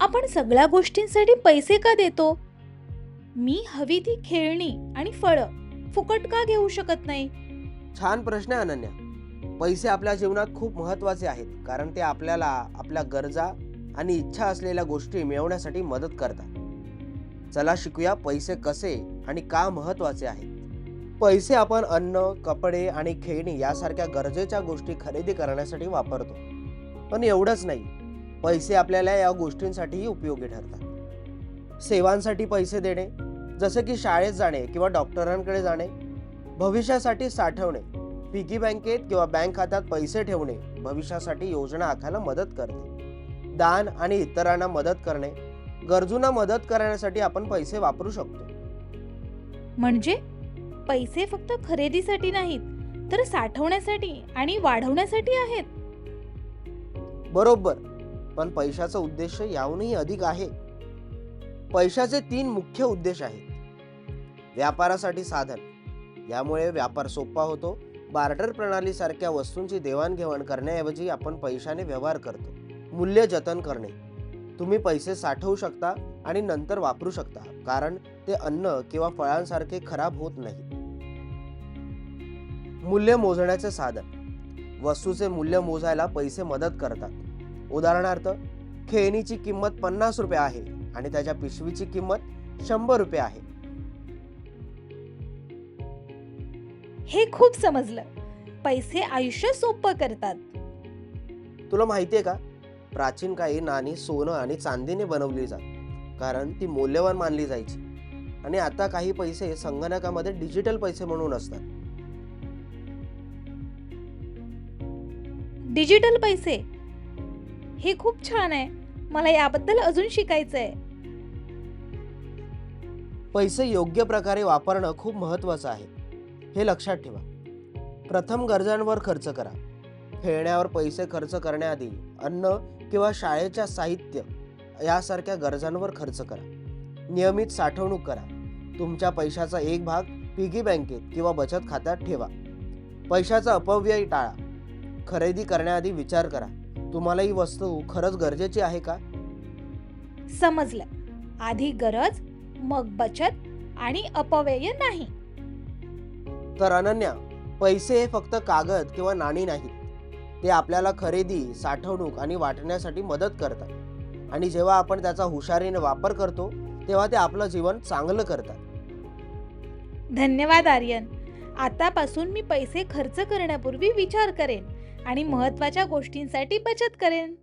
आपण सगळ्या गोष्टींसाठी पैसे का देतो? मी हवी ती खेळणी आणि फळं फुकट का घेऊ शकत नाही? छान प्रश्न आहे अनन्या. पैसे आपल्या जीवनात खूप महत्त्वाचे आहेत, कारण ते आपल्याला आपल्या गरजा आणि इच्छा असलेल्या गोष्टी मिळवण्यासाठी मदत करतात. चला शिकूया पैसे कसे आणि का महत्त्वाचे आहेत. पैसे आपण अन्न, कपडे आणि खेळणी यासारख्या गरजेच्या गोष्टी खरेदी करण्यासाठी वापरतो. पण एवढंच नाही, पैसे आपल्याला या गोष्टींसाठीही उपयोगी ठरतात. सेवांसाठी पैसे देणे, जसे की शाळेत जाणे किंवा डॉक्टरांकडे जाणे. भविष्यासाठी साठवणे, पिगी बँकेत किंवा बँक खात्यात पैसे ठेवणे भविष्यासाठी योजना आखायला मदत करते. दान आणि इतरांना मदत करणे, गरजूंना मदत करण्यासाठी आपण पैसे वापरू शकतो. म्हणजे पैसे फक्त खरेदीसाठी नाहीत, तर साठवण्यासाठी आणि वाढवण्यासाठी आहेत. बरोबर, पण पैशाचा उद्देश याहूनही अधिक आहे. पैशाचे 3 मुख्य उद्देश आहेत. व्यापारासाठी साधन, यामुळे व्यापार सोपा होतो. बार्टर प्रणालीसारख्या वस्तूंची देवाणघेवाण करण्याऐवजी आपण पैशाने व्यवहार करतो. मूल्य जतन करणे, तुम्ही पैसे साठवू शकता आणि नंतर वापरू शकता, कारण ते अन्न किंवा फळांसारखे खराब होत नाही. मूल्य मोजण्याचे साधन, वस्तूचे मूल्य मोजायला पैसे मदत करतात. उदाहरणार्थ, खेळणीची किंमत 50 रुपये आहे आणि त्याच्या पिशवीची किंमत 100 रुपये आहे. हे खूप समजलं. पैसे आयुष्य सोपं करतात. तुला माहितीये का, प्राचीन काळी नाणी सोनं आणि चांदीने बनवली जात, कारण ती मौल्यवान मानली जायची. आणि आता काही पैसे संगणकामध्ये डिजिटल पैसे म्हणून असतात. डिजिटल पैसे हे खूप छान आहे. मला याबद्दल अजून शिकायचं आहे. पैसे योग्य प्रकारे वापरणं खूप महत्त्वाचं आहे, हे लक्षात ठेवा. प्रथम गरजांवर खर्च करा. खेळण्यावर पैसे खर्च करण्याआधी अन्न किंवा शाळेच्या साहित्य यासारख्या गरजांवर खर्च करा. नियमित साठवणूक करा. तुमच्या पैशाचा एक भाग पिगी बँकेत किंवा बचत खात्यात ठेवा. पैशाचा अपव्यय टाळा. खरेदी करण्याआधी विचार करा, तुम्हाला ही वस्तू खरंच गरजेची आहे का? समजलं. आधी गरज, मग बचत आणि अपव्यय नाही. तर अनन्या, पैसे हे फक्त कागद किंवा नाणी नाहीत. ते आपल्याला खरेदी, साठवणूक आणि वाटण्यासाठी मदत करतात. आणि जेव्हा आपण त्याचा हुशारीने वापर करतो, तेव्हा ते आपलं जीवन चांगलं करतात. धन्यवाद आर्यन. आतापासून मी पैसे खर्च करण्यापूर्वी विचार करेन आणि महत्त्वाच्या गोष्टींसाठी बचत करेन.